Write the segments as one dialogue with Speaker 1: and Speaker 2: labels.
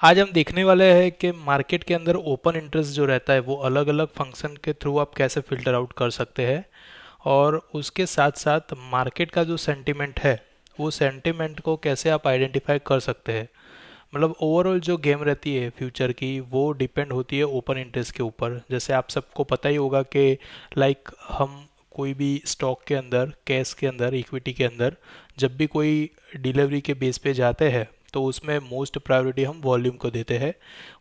Speaker 1: आज हम देखने वाले हैं कि मार्केट के अंदर ओपन इंटरेस्ट जो रहता है वो अलग अलग फंक्शन के थ्रू आप कैसे फिल्टर आउट कर सकते हैं, और उसके साथ साथ मार्केट का जो सेंटिमेंट है वो सेंटिमेंट को कैसे आप आइडेंटिफाई कर सकते हैं। मतलब ओवरऑल जो गेम रहती है फ्यूचर की वो डिपेंड होती है ओपन इंटरेस्ट के ऊपर। जैसे आप सबको पता ही होगा कि लाइक हम कोई भी स्टॉक के अंदर, कैश के अंदर, इक्विटी के अंदर जब भी कोई डिलीवरी के बेस पे जाते हैं तो उसमें मोस्ट प्रायोरिटी हम वॉल्यूम को देते हैं।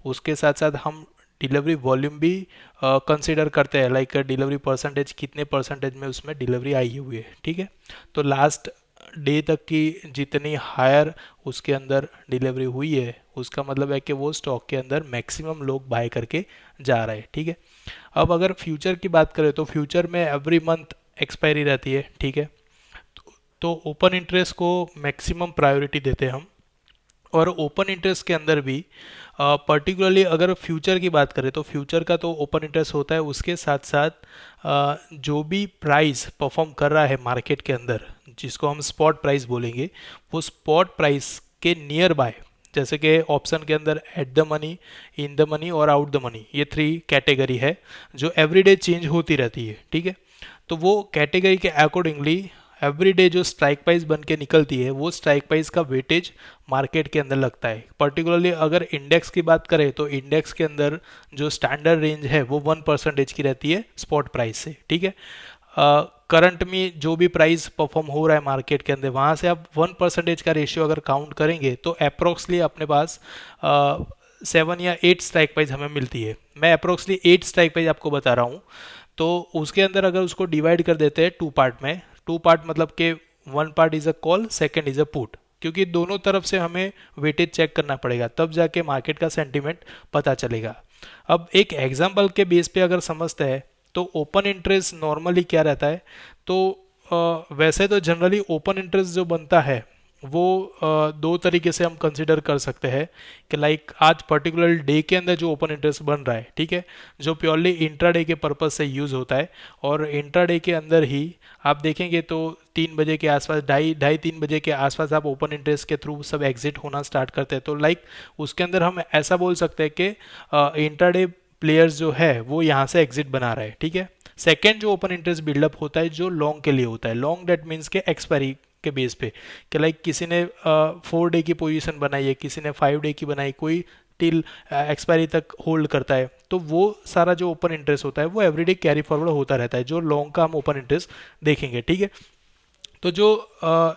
Speaker 1: उसके साथ साथ हम डिलीवरी वॉल्यूम भी कंसिडर करते हैं, लाइक डिलीवरी परसेंटेज कितने परसेंटेज में उसमें डिलीवरी आई हुई है। ठीक है, तो लास्ट डे तक की जितनी हायर उसके अंदर डिलीवरी हुई है उसका मतलब है कि वो स्टॉक के अंदर मैक्सिमम लोग बाय करके जा रहे हैं। ठीक है, अब अगर फ्यूचर की बात करें तो फ्यूचर में एवरी मंथ एक्सपायरी रहती है। ठीक है, तो ओपन इंटरेस्ट को मैक्सिमम प्रायोरिटी देते हैं हम। और ओपन इंटरेस्ट के अंदर भी पर्टिकुलरली अगर फ्यूचर की बात करें तो फ्यूचर का तो ओपन इंटरेस्ट होता है, उसके साथ साथ जो भी प्राइस परफॉर्म कर रहा है मार्केट के अंदर जिसको हम स्पॉट प्राइस बोलेंगे, वो स्पॉट प्राइस के नियर बाय, जैसे कि ऑप्शन के अंदर at the money, in the money और आउट द मनी, ये थ्री कैटेगरी है जो एवरीडे चेंज होती रहती है। ठीक है, तो वो कैटेगरी के अकॉर्डिंगली एवरीडे जो स्ट्राइक प्राइस बन के निकलती है वो स्ट्राइक प्राइस का वेटेज मार्केट के अंदर लगता है। पर्टिकुलरली अगर इंडेक्स की बात करें तो इंडेक्स के अंदर जो स्टैंडर्ड रेंज है वो 1% की रहती है स्पॉट प्राइस से। ठीक है, करंट में जो भी प्राइस परफॉर्म हो रहा है मार्केट के अंदर वहाँ से आप 1% का रेशियो अगर काउंट करेंगे तो अप्रोक्सली अपने पास 7 या 8 स्ट्राइक प्राइस हमें मिलती है। मैं अप्रोक्सली 8 स्ट्राइक प्राइस आपको बता रहा हूँ। तो उसके अंदर अगर उसको डिवाइड कर देते हैं टू पार्ट में, टू पार्ट मतलब कि one part is a call, second is a put, क्योंकि दोनों तरफ से हमें वेटेज चेक करना पड़ेगा तब जाके मार्केट का सेंटीमेंट पता चलेगा। अब एक एग्जांपल के बेस पे अगर समझते हैं तो ओपन इंटरेस्ट नॉर्मली क्या रहता है, तो वैसे तो जनरली ओपन इंटरेस्ट जो बनता है वो दो तरीके से हम कंसिडर कर सकते हैं कि लाइक आज पर्टिकुलर डे के अंदर जो ओपन इंटरेस्ट बन रहा है, ठीक है, जो प्योरली इंट्राडे के पर्पज से यूज़ होता है। और इंट्राडे के अंदर ही आप देखेंगे तो 3 बजे के आसपास, ढाई ढाई 3 बजे के आसपास आप ओपन इंटरेस्ट के थ्रू सब एग्जिट होना स्टार्ट करते हैं। तो लाइक उसके अंदर हम ऐसा बोल सकते हैं कि इंट्राडे प्लेयर्स जो है वो यहाँ से एग्जिट बना रहा है। ठीक है, सेकेंड जो ओपन इंटरेस्ट बिल्डअप होता है जो लॉन्ग के लिए होता है, लॉन्ग डेट मीन्स के एक्सपायरी के बेस पे, कि लाइक किसी ने 4 डे की पोजीशन बनाई है, किसी ने 5 डे की बनाई, कोई टिल एक्सपायरी तक होल्ड करता है, तो वो सारा जो ओपन इंटरेस्ट होता है वो एवरीडे कैरी फॉरवर्ड होता रहता है, जो लॉन्ग का हम ओपन इंटरेस्ट देखेंगे। ठीक है, तो जो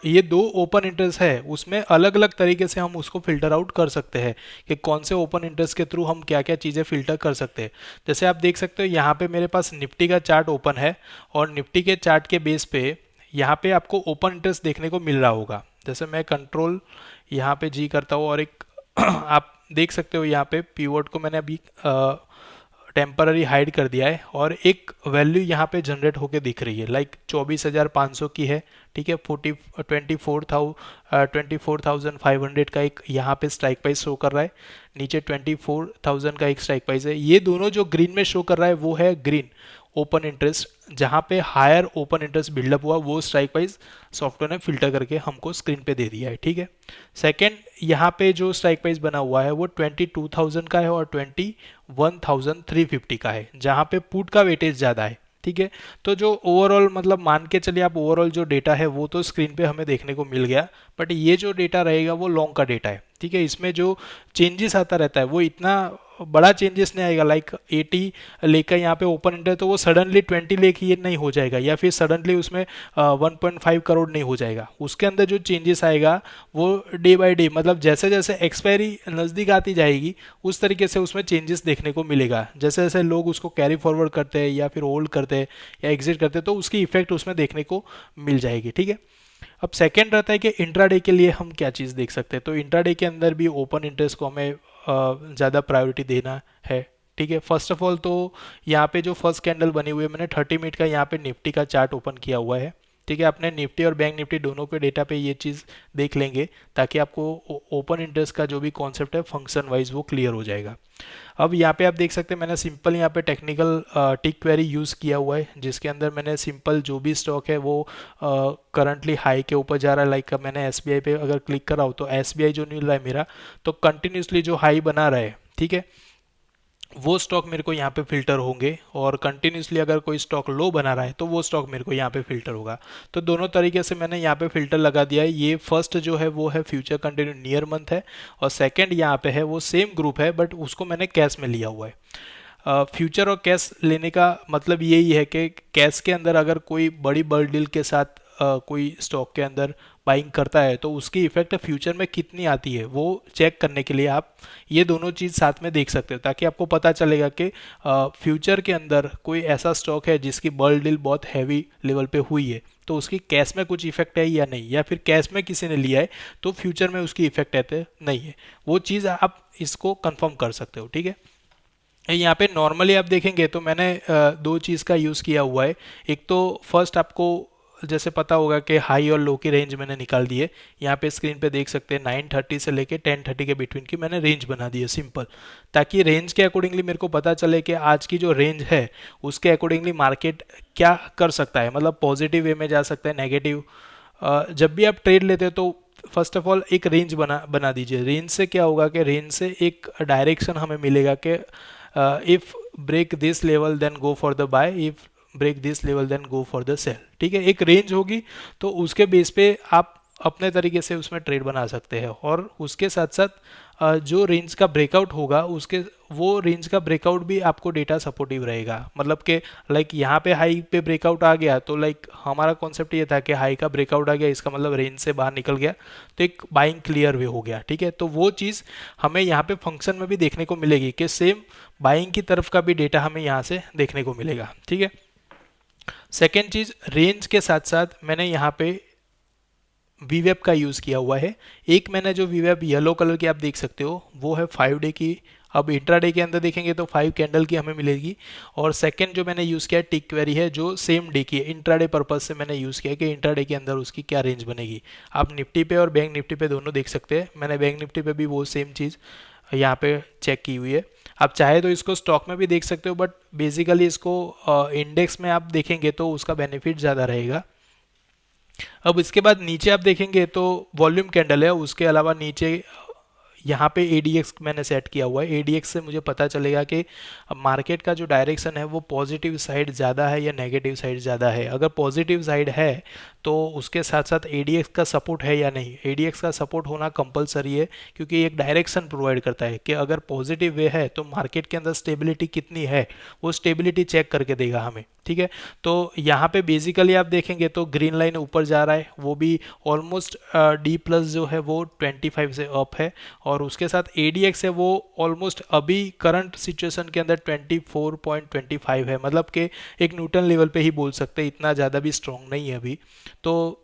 Speaker 1: ये दो ओपन इंटरेस्ट है उसमें अलग अलग तरीके से हम उसको फिल्टर आउट कर सकते हैं कि कौन से ओपन इंटरेस्ट के थ्रू हम क्या क्या चीज़ें फिल्टर कर सकते हैं। जैसे आप देख सकते हो यहाँ पे मेरे पास निफ्टी का चार्ट ओपन है, और निफ्टी के चार्ट के बेस पे यहाँ पे आपको ओपन इंटरेस्ट देखने को मिल रहा होगा। जैसे मैं कंट्रोल यहाँ पे जी करता हूँ और एक आप देख सकते हो यहाँ पे पीवोट को मैंने अभी टेम्पररी हाइड कर दिया है और एक वैल्यू यहाँ पे जनरेट होके दिख रही है, लाइक 24,500 की है। ठीक है, 24,500 का एक यहाँ पे स्ट्राइक प्राइस शो कर रहा है, नीचे 24,000 का एक स्ट्राइक प्राइस है। ये दोनों जो ग्रीन में शो कर रहा है वो है ग्रीन ओपन इंटरेस्ट, जहाँ पे हायर ओपन इंटरेस्ट बिल्डअप हुआ वो स्ट्राइक प्राइस सॉफ्टवेयर ने फिल्टर करके हमको स्क्रीन पे दे दिया है। ठीक है, सेकंड यहाँ पे जो स्ट्राइक प्राइस बना हुआ है वो 22,000 का है और 21,350 का है, जहाँ पे पुट का वेटेज ज़्यादा है। ठीक है, तो जो ओवरऑल मतलब मान के चलिए आप ओवरऑल जो डेटा है वो तो स्क्रीन पे हमें देखने को मिल गया, बट ये जो डेटा रहेगा वो लॉन्ग का डेटा है। ठीक है, इसमें जो चेंजेस आता रहता है वो इतना बड़ा चेंजेस नहीं आएगा, लाइक 80 लेकर यहाँ पे ओपन इंटरेस्ट तो वो सडनली 20 लेके ये नहीं हो जाएगा, या फिर सडनली उसमें 1.5 करोड़ नहीं हो जाएगा। उसके अंदर जो चेंजेस आएगा वो डे बाय डे, मतलब जैसे जैसे एक्सपायरी नज़दीक आती जाएगी उस तरीके से उसमें चेंजेस देखने को मिलेगा। जैसे जैसे लोग उसको कैरी फॉरवर्ड करते हैं या फिर होल्ड करते हैं या एग्जिट करते हैं तो उसकी इफेक्ट उसमें देखने को मिल जाएगी। ठीक है, अब सेकेंड रहता है कि इंट्राडे के लिए हम क्या चीज़ देख सकते हैं। तो इंट्राडे के अंदर भी ओपन इंटरेस्ट को हमें ज़्यादा प्रायोरिटी देना है। ठीक है, फर्स्ट ऑफ ऑल तो यहाँ पे जो फर्स्ट कैंडल बनी हुई है, मैंने 30 मिनट का यहाँ पे निफ्टी का चार्ट ओपन किया हुआ है। ठीक है, अपने निफ्टी और बैंक निफ्टी दोनों के डेटा पे ये चीज़ देख लेंगे, ताकि आपको ओपन इंटरेस्ट का जो भी कॉन्सेप्ट है फंक्शन वाइज वो क्लियर हो जाएगा। अब यहाँ पे आप देख सकते हैं मैंने सिंपल यहाँ पे टेक्निकल टिक क्वेरी यूज़ किया हुआ है, जिसके अंदर मैंने सिंपल जो भी स्टॉक है वो करंटली हाई के ऊपर जा रहा है। लाइक मैंने एसबीआई पे अगर क्लिक करा हो तो एसबीआई जो मिल रहा है मेरा, तो कंटिन्यूसली जो हाई बना रहा है, ठीक है, वो स्टॉक मेरे को यहाँ पे फिल्टर होंगे। और कंटिन्यूसली अगर कोई स्टॉक लो बना रहा है तो वो स्टॉक मेरे को यहाँ पे फिल्टर होगा। तो दोनों तरीके से मैंने यहाँ पे फिल्टर लगा दिया है। ये फर्स्ट जो है वो है फ्यूचर कंटिन्यू नियर मंथ है, और सेकंड यहाँ पे है वो सेम ग्रुप है बट उसको मैंने कैश में लिया हुआ है। फ्यूचर और कैश लेने का मतलब यही है कि कैश के अंदर अगर कोई बड़ी बल्क डील के साथ कोई स्टॉक के अंदर बाइंग करता है तो उसकी इफेक्ट फ्यूचर में कितनी आती है वो चेक करने के लिए आप ये दोनों चीज़ साथ में देख सकते हो, ताकि आपको पता चलेगा कि फ्यूचर के अंदर कोई ऐसा स्टॉक है जिसकी बल्क डील बहुत हैवी लेवल पे हुई है तो उसकी कैश में कुछ इफेक्ट है या नहीं, या फिर कैश में किसी ने लिया है तो फ्यूचर में उसकी इफेक्ट है नहीं है, वो चीज़ आप इसको कंफर्म कर सकते हो। ठीक है, यहाँ पे नॉर्मली आप देखेंगे तो मैंने दो चीज़ का यूज़ किया हुआ है। एक तो फर्स्ट आपको जैसे पता होगा कि हाई और लो की रेंज मैंने निकाल दी है। यहाँ पे स्क्रीन पे देख सकते हैं 9:30 से लेके 10:30 के बिटवीन की मैंने रेंज बना दी है सिंपल, ताकि रेंज के अकॉर्डिंगली मेरे को पता चले कि आज की जो रेंज है उसके अकॉर्डिंगली मार्केट क्या कर सकता है, मतलब पॉजिटिव वे में जा सकता है, नेगेटिव। जब भी आप ट्रेड लेते हो तो फर्स्ट ऑफ ऑल एक रेंज बना बना दीजिए। रेंज से क्या होगा कि रेंज से एक डायरेक्शन हमें मिलेगा कि if break this level then go for the buy, if break this level then go for the sell. ठीक है, एक रेंज होगी तो उसके बेस पे आप अपने तरीके से उसमें ट्रेड बना सकते हैं। और उसके साथ साथ जो रेंज का ब्रेकआउट होगा उसके वो रेंज का ब्रेकआउट भी आपको डेटा सपोर्टिव रहेगा। मतलब कि लाइक यहाँ पे हाई पे ब्रेकआउट आ गया तो लाइक हमारा कॉन्सेप्ट ये था कि हाई का ब्रेकआउट आ गया, इसका मतलब रेंज से बाहर निकल गया तो एक बाइंग क्लियर वे हो गया। ठीक है, तो वो चीज़ हमें यहाँ पे फंक्शन में भी देखने को मिलेगी कि सेम बाइंग की तरफ का भी डेटा हमें यहाँ से देखने को मिलेगा। ठीक है, सेकेंड चीज़, रेंज के साथ साथ मैंने यहाँ पे वीवेब का यूज़ किया हुआ है। एक मैंने जो वीवेब येलो कलर की आप देख सकते हो वो है 5 डे की। अब इंट्राडे के अंदर देखेंगे तो 5 कैंडल की हमें मिलेगी। और सेकंड जो मैंने यूज़ किया है टिक क्वेरी है, जो सेम डे की है, इंट्राडे पर्पज से मैंने यूज़ किया है कि इंट्राडे के अंदर उसकी क्या रेंज बनेगी। आप निफ्टी पे और बैंक निफ्टी पे दोनों देख सकते हैं। मैंने बैंक निफ्टी पे भी वो सेम चीज़ यहाँ पे चेक की हुई है। आप चाहे तो इसको स्टॉक में भी देख सकते हो, बट बेसिकली इसको इंडेक्स में आप देखेंगे तो उसका बेनिफिट ज़्यादा रहेगा। अब इसके बाद नीचे आप देखेंगे तो वॉल्यूम कैंडल है, उसके अलावा नीचे यहाँ पे एडीएक्स मैंने सेट किया हुआ है। एडीएक्स से मुझे पता चलेगा कि मार्केट का जो डायरेक्शन है वो पॉजिटिव साइड ज़्यादा है या नेगेटिव साइड ज़्यादा है। अगर पॉजिटिव साइड है तो उसके साथ साथ एडीएक्स का सपोर्ट है या नहीं। एडीएक्स का सपोर्ट होना कंपलसरी है, क्योंकि एक डायरेक्शन प्रोवाइड करता है कि अगर पॉजिटिव वे है तो मार्केट के अंदर स्टेबिलिटी कितनी है, वो स्टेबिलिटी चेक करके देगा हमें। ठीक है, तो यहाँ पे बेसिकली आप देखेंगे तो ग्रीन लाइन ऊपर जा रहा है, वो भी ऑलमोस्ट डी प्लस जो है वो 25 से अप है। और उसके साथ एडीएक्स है वो ऑलमोस्ट अभी करंट सिचुएशन के अंदर 24.25 है, मतलब कि एक न्यूट्रल लेवल पे ही बोल सकते हैं, इतना ज़्यादा भी स्ट्रॉन्ग नहीं है अभी। तो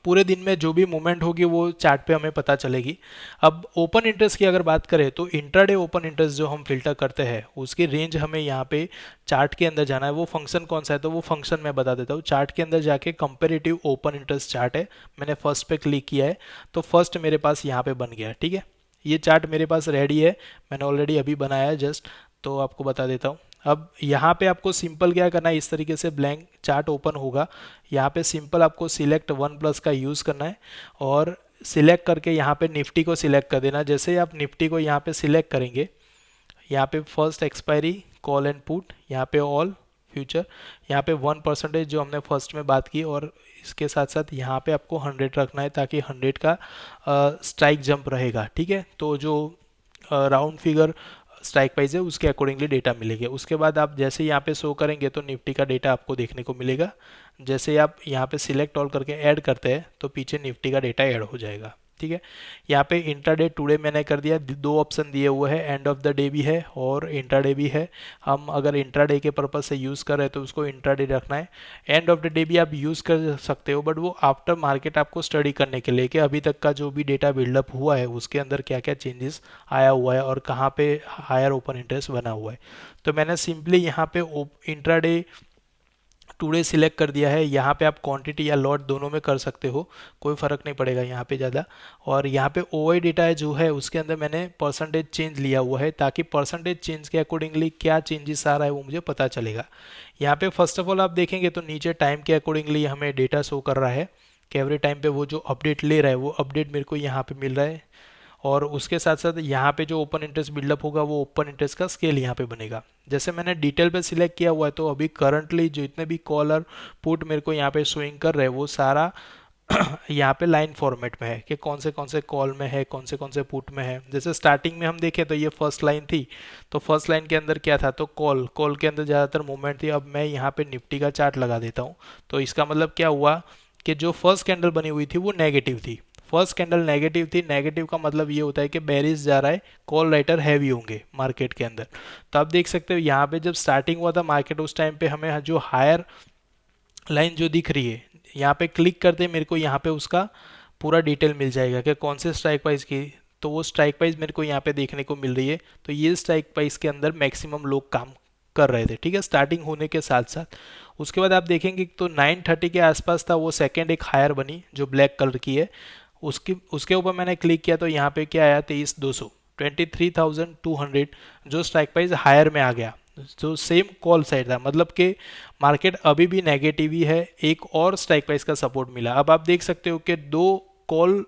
Speaker 1: पूरे दिन में जो भी मूवमेंट होगी वो चार्ट पे हमें पता चलेगी। अब ओपन इंटरेस्ट की अगर बात करें तो इंट्राडे ओपन इंटरेस्ट जो हम फिल्टर करते हैं उसकी रेंज हमें यहाँ पे चार्ट के अंदर जाना है। वो फंक्शन कौन सा है तो वो फंक्शन मैं बता देता हूँ। चार्ट के अंदर जाके कंपेरेटिव ओपन इंटरेस्ट चार्ट है, मैंने फर्स्ट पे क्लिक किया है तो फर्स्ट मेरे पास यहाँ पे बन गया। ठीक है, ये चार्ट मेरे पास रेडी है, मैंने ऑलरेडी अभी बनाया है जस्ट, तो आपको बता देता हूँ। अब यहाँ पे आपको सिंपल क्या करना है, इस तरीके से ब्लैंक चार्ट ओपन होगा। यहाँ पे सिंपल आपको सिलेक्ट वन प्लस का यूज़ करना है और सिलेक्ट करके यहाँ पे निफ्टी को सिलेक्ट कर देना। जैसे ही आप निफ्टी को यहाँ पे सिलेक्ट करेंगे, यहाँ पे first expiry call and put, यहाँ पे ऑल फ्यूचर, यहाँ पे 1% जो हमने फर्स्ट में बात की, और इसके साथ साथ यहाँ पे आपको 100 रखना है ताकि 100 का स्ट्राइक जंप रहेगा। ठीक है, तो जो राउंड फिगर स्ट्राइक प्राइस है उसके अकॉर्डिंगली डेटा मिलेगा। उसके बाद आप जैसे यहाँ पे शो करेंगे तो निफ्टी का डेटा आपको देखने को मिलेगा। जैसे आप यहाँ पे सिलेक्ट ऑल करके ऐड करते हैं तो पीछे निफ्टी का डेटा ऐड हो जाएगा। ठीक है, यहाँ पे इंट्राडे टुडे मैंने कर दिया, दो ऑप्शन दिए हुए हैं, एंड ऑफ द डे भी है और इंट्राडे भी है। हम अगर इंट्राडे के पर्पज से यूज़ कर रहे हैं तो उसको इंट्राडे रखना है। एंड ऑफ द डे भी आप यूज़ कर सकते हो, बट वो आफ्टर मार्केट आपको स्टडी करने के लिए कि अभी तक का जो भी डेटा बिल्डअप हुआ है उसके अंदर क्या क्या चेंजेस आया हुआ है और कहाँ पे हायर ओपन इंटरेस्ट बना हुआ है। तो मैंने सिंपली यहाँ पे इंट्राडे टुडे सिलेक्ट कर दिया है। यहाँ पे आप क्वांटिटी या लॉट दोनों में कर सकते हो, कोई फ़र्क नहीं पड़ेगा यहाँ पे ज़्यादा। और यहाँ पे ओआई डेटा है जो है उसके अंदर मैंने परसेंटेज चेंज लिया हुआ है, ताकि परसेंटेज चेंज के अकॉर्डिंगली क्या चेंजेस आ रहा है वो मुझे पता चलेगा। यहाँ पे फर्स्ट ऑफ ऑल आप देखेंगे तो नीचे टाइम के अकॉर्डिंगली हमें डेटा शो कर रहा है कि एवरी टाइम पे वो जो अपडेट ले रहा है वो अपडेट मेरे को यहाँ पे मिल रहा है। और उसके साथ साथ यहाँ पे जो ओपन इंटरेस्ट बिल्डअप होगा वो ओपन इंटरेस्ट का स्केल यहाँ पे बनेगा। जैसे मैंने डिटेल पे सिलेक्ट किया हुआ है, तो अभी करंटली जो इतने भी कॉल और पुट मेरे को यहाँ पे शोइंग कर रहे हैं वो सारा यहाँ पे लाइन फॉर्मेट में है कि कौन से कॉल में है, कौन से पुट में है। जैसे स्टार्टिंग में हम देखें तो ये फर्स्ट लाइन थी, तो फर्स्ट लाइन के अंदर क्या था, तो कॉल कॉल के अंदर ज़्यादातर मूवमेंट थी। अब मैं यहाँ पे निफ्टी का चार्ट लगा देता हूँ, तो इसका मतलब क्या हुआ कि जो फर्स्ट कैंडल बनी हुई थी वो नेगेटिव थी। फर्स्ट कैंडल नेगेटिव थी, नेगेटिव का मतलब ये होता है कि बेरिश जा रहा है, कॉल राइटर हैवी होंगे मार्केट के अंदर। तो आप देख सकते हो यहाँ पे जब स्टार्टिंग हुआ था मार्केट, उस टाइम पे हमें जो हायर लाइन जो दिख रही है, यहाँ पे क्लिक करते मेरे को यहाँ पे उसका पूरा डिटेल मिल जाएगा कि कौन से स्ट्राइक प्राइस की। तो वो स्ट्राइक प्राइस मेरे को यहाँ पे देखने को मिल रही है। तो ये स्ट्राइक प्राइस के अंदर मैक्सिमम लोग काम कर रहे थे, ठीक है, स्टार्टिंग होने के साथ साथ। उसके बाद आप देखेंगे तो 930 के आसपास था, वो सेकेंड एक हायर बनी जो ब्लैक कलर की है। उसकी उसके ऊपर मैंने क्लिक किया तो यहाँ पे क्या आया, 23,200, 23,200 जो स्ट्राइक प्राइस हायर में आ गया, जो सेम कॉल साइड था। मतलब कि मार्केट अभी भी नेगेटिव ही है, एक और स्ट्राइक प्राइस का सपोर्ट मिला। अब आप देख सकते हो कि दो कॉल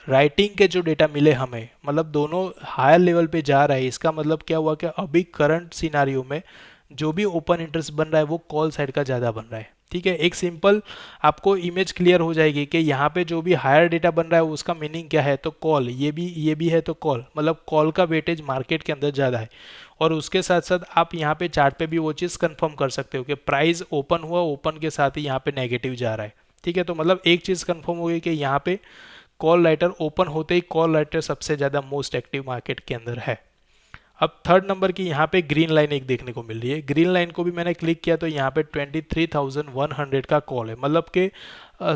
Speaker 1: राइटिंग के जो डेटा मिले हमें, मतलब दोनों हायर लेवल पे जा रहा है। इसका मतलब क्या हुआ कि अभी करंट सिनारियो में जो भी ओपन इंटरेस्ट बन रहा है वो कॉल साइड का ज़्यादा बन रहा है, ठीक है। एक सिंपल आपको इमेज क्लियर हो जाएगी कि यहाँ पे जो भी हायर डेटा बन रहा है उसका मीनिंग क्या है। तो कॉल, ये भी है, तो कॉल मतलब कॉल का वेटेज मार्केट के अंदर ज़्यादा है। और उसके साथ साथ आप यहाँ पे चार्ट पे भी वो चीज़ कंफर्म कर सकते हो कि प्राइस ओपन हुआ, ओपन के साथ ही यहाँ पे नेगेटिव जा रहा है, ठीक है। तो मतलब एक चीज़ कंफर्म हो गई कि यहाँ पे कॉल राइटर ओपन होते ही कॉल राइटर सबसे ज़्यादा मोस्ट एक्टिव मार्केट के अंदर है। अब थर्ड नंबर की यहाँ पे ग्रीन लाइन एक देखने को मिल रही है। ग्रीन लाइन को भी मैंने क्लिक किया तो यहाँ पे 23,100 का कॉल है। मतलब कि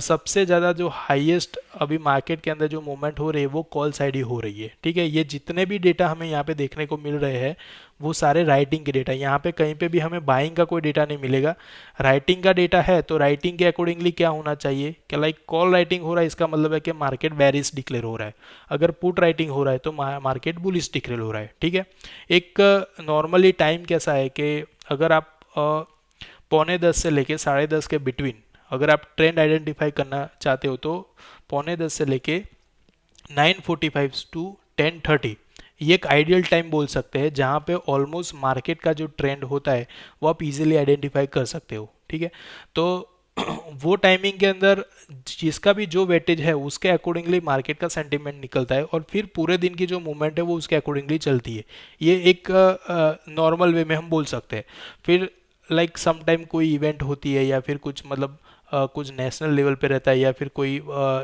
Speaker 1: सबसे ज़्यादा जो हाईएस्ट अभी मार्केट के अंदर जो मूवमेंट हो रही है वो कॉल साइड ही हो रही है, ठीक है। ये जितने भी डेटा हमें यहाँ पे देखने को मिल रहे हैं वो सारे राइटिंग के डेटा। यहाँ पे कहीं पे भी हमें बाइंग का कोई डेटा नहीं मिलेगा, राइटिंग का डेटा है। तो राइटिंग के अकॉर्डिंगली क्या होना चाहिए कि लाइक कॉल राइटिंग हो रहा है, इसका मतलब है कि मार्केट बेरिश डिक्लेयर हो रहा है। अगर पुट राइटिंग हो रहा है तो मार्केट बुलिश डिक्लेयर हो रहा है, ठीक है। एक नॉर्मली टाइम कैसा है कि अगर आप 9:45 से लेके 10:30 के बिटवीन अगर आप ट्रेंड आइडेंटिफाई करना चाहते हो तो 9:45 से लेके 9:45 टू 10:30 ये एक आइडियल टाइम बोल सकते हैं, जहाँ पे ऑलमोस्ट मार्केट का जो ट्रेंड होता है वो आप इजीली आइडेंटिफाई कर सकते हो, ठीक है। तो वो टाइमिंग के अंदर जिसका भी जो वेटेज है उसके अकॉर्डिंगली मार्केट का सेंटीमेंट निकलता है, और फिर पूरे दिन की जो मूवमेंट है वो उसके अकॉर्डिंगली चलती है। ये एक नॉर्मल वे में हम बोल सकते हैं। फिर लाइक सम टाइम कोई इवेंट होती है या फिर कुछ मतलब कुछ नेशनल लेवल पे रहता है या फिर कोई